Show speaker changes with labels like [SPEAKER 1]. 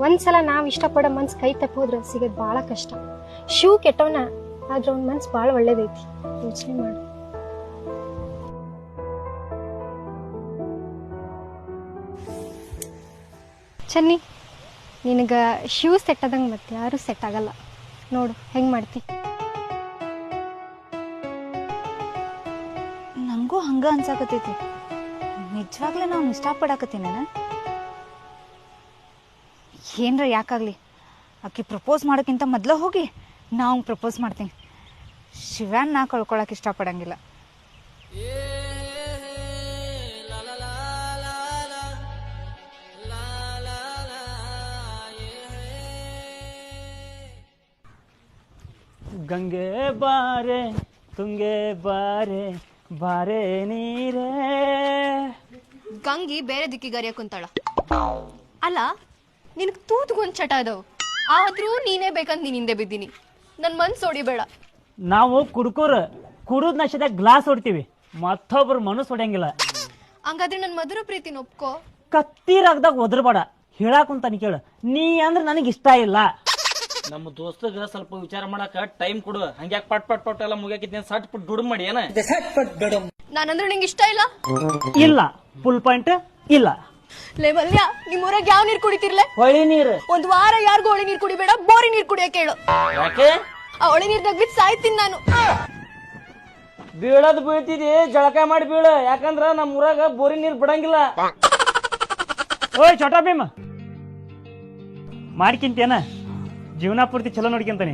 [SPEAKER 1] ಒಂದ್ಸಲ ನಾವ್ ಇಷ್ಟಪಡೋ ಮನ್ಸ್ ಕೈ ತಪ್ಪೋದ್ರ ಸಿಗೋದ್ ಬಾಳ ಕಷ್ಟ. ಶೂ ಕೆಟ್ಟವನ ಆದ್ರ ಅವ್ನ ಮನ್ಸ್ ಬಾಳ ಒಳ್ಳೇದೈತಿ. ಯೋಚನೆ ಮಾಡು. ಚನ್ನಿ, ನಿನಗ ಶೂ ಸೆಟ್ ಆದಂಗ ಮತ್ತೆ ಯಾರು ಸೆಟ್ ಆಗಲ್ಲ. ನೋಡು ಹೆಂಗ್ ಮಾಡ್ತಿ.
[SPEAKER 2] ನಂಗೂ ಹಂಗ ಅನ್ಸಾಕತೈತಿ. ನಿಜವಾಗ್ಲೇ ನಾನು ಇಷ್ಟಪಡಾಕತ್ತೀನಿ. ಏನ್ರ ಯಾಕಾಗ್ಲಿ ಆಕಿ ಪ್ರಪೋಸ್ ಮಾಡೋಕ್ಕಿಂತ ಮೊದ್ಲ ಹೋಗಿ ನಾವು ಪ್ರಪೋಸ್ ಮಾಡ್ತೀನಿ. ಶಿವ್ಯಾನ್ ನಾ ಕಳ್ಕೊಳಕ್ ಇಷ್ಟಪಡಂಗಿಲ್ಲ.
[SPEAKER 3] ಗಂಗೆ ಬಾರೆ ತುಂಗೆ ಬಾರೆ ಬಾರೆ ನೀರೇ.
[SPEAKER 4] ಗಂಗಿ ಬೇರೆ ದಿಕ್ಕಿಗೆ ಅರಿಯ ಕುಂತಾಳ. ಅಲ್ಲ, ನಿನಗೆ ತೂತ್ಗೊಂದು ಚಟ ಅದಾವು. ಆದ್ರೂ ನೀನೇ ಬೇಕಂತ ನೀನ್ ಹಿಂದೆ ಬಿದ್ದೀನಿ. ನನ್ ಮನ್ಸು ಹೊಡಿಬೇಡ.
[SPEAKER 3] ನಾವು ಕುಡುದ್ ನಶೆದಾಗ ಗ್ಲಾಸ್ ಹೊಡ್ತೀವಿ, ಮತ್ತೊಬ್ರು ಮನಸ್ಸು ಹೊಡ್ಯಂಗಿಲ್ಲ.
[SPEAKER 4] ಹಂಗಾದ್ರೆ ನನ್ ಮಧುರ ಪ್ರೀತಿನ ಒಪ್ಕೋ.
[SPEAKER 3] ಕತ್ತೀರಾಗ್ದಾಗ ಒದರ್ಬೇಡ. ಹೇಳಾಕುಂತಾನೆ ಕೇಳು. ನೀ ಅಂದ್ರೆ ನನಗೆ ಇಷ್ಟ ಇಲ್ಲ.
[SPEAKER 5] ನಮ್ಮ ದೋಸ್ತಗ ಸ್ವಲ್ಪ ವಿಚಾರ ಮಾಡಾಕ ಟೈಮ್ ಕೊಡು. ಹಂಗ್ಯಾಕ್ ಪಟ್ ಪಟ್ ಪಟ್ ಎಲ್ಲ ಮುಗಿಯಾಕಿದ್ನ ಸಟ್ ಪಟ್ ದುಡ್ಡು ಮಾಡಿ ಏನ.
[SPEAKER 4] ನಾನಂದ್ರೆ ನಿಂಗೆ ಇಷ್ಟ ಇಲ್ಲ.
[SPEAKER 3] ಇಲ್ಲ, ಫುಲ್ ಪಾಯಿಂಟ್ ಇಲ್ಲ.
[SPEAKER 4] ಲೇ ಮಲ್ಯ, ನಿಮ್ಮೂರಾಗ ಯಾವ ನೀರ್ ಕುಡಿತಿರ್ಲೆ?
[SPEAKER 3] ಹೊಳಿ ನೀರು.
[SPEAKER 4] ಒಂದ್ ವಾರ ಯಾರಿಗೂ ಹೊಳಿ ನೀರ್ ಕುಡಿಬೇಡ, ಬೋರಿ ನೀರ್ ಕುಡಿಯಕ್ಕೆ ಹೇಳು.
[SPEAKER 5] ಯಾಕೆ?
[SPEAKER 4] ಆ ಹೊಳಿ ನೀರ್ ತಗ್ಬಿಟ್ಟು ಸಾಯ್ತೀನಿ ನಾನು.
[SPEAKER 5] ಬೀಳದ್ ಬೀಳ್ತಿದಿ, ಜಳಕ ಮಾಡಿ ಬೀಳ. ಯಾಕಂದ್ರ ನಮ್ಮ ಊರಾಗ ಬೋರಿ ನೀರ್ ಬಿಡಂಗಿಲ್ಲ.
[SPEAKER 3] ಓಯ್ ಚೋಟಾ ಭೀಮ, ಮಾಡ್ಕಿಂತೇನ ಜೀವನ ಪೂರ್ತಿ ಚಲೋ ನೋಡ್ಕೊಂತಾನೆ.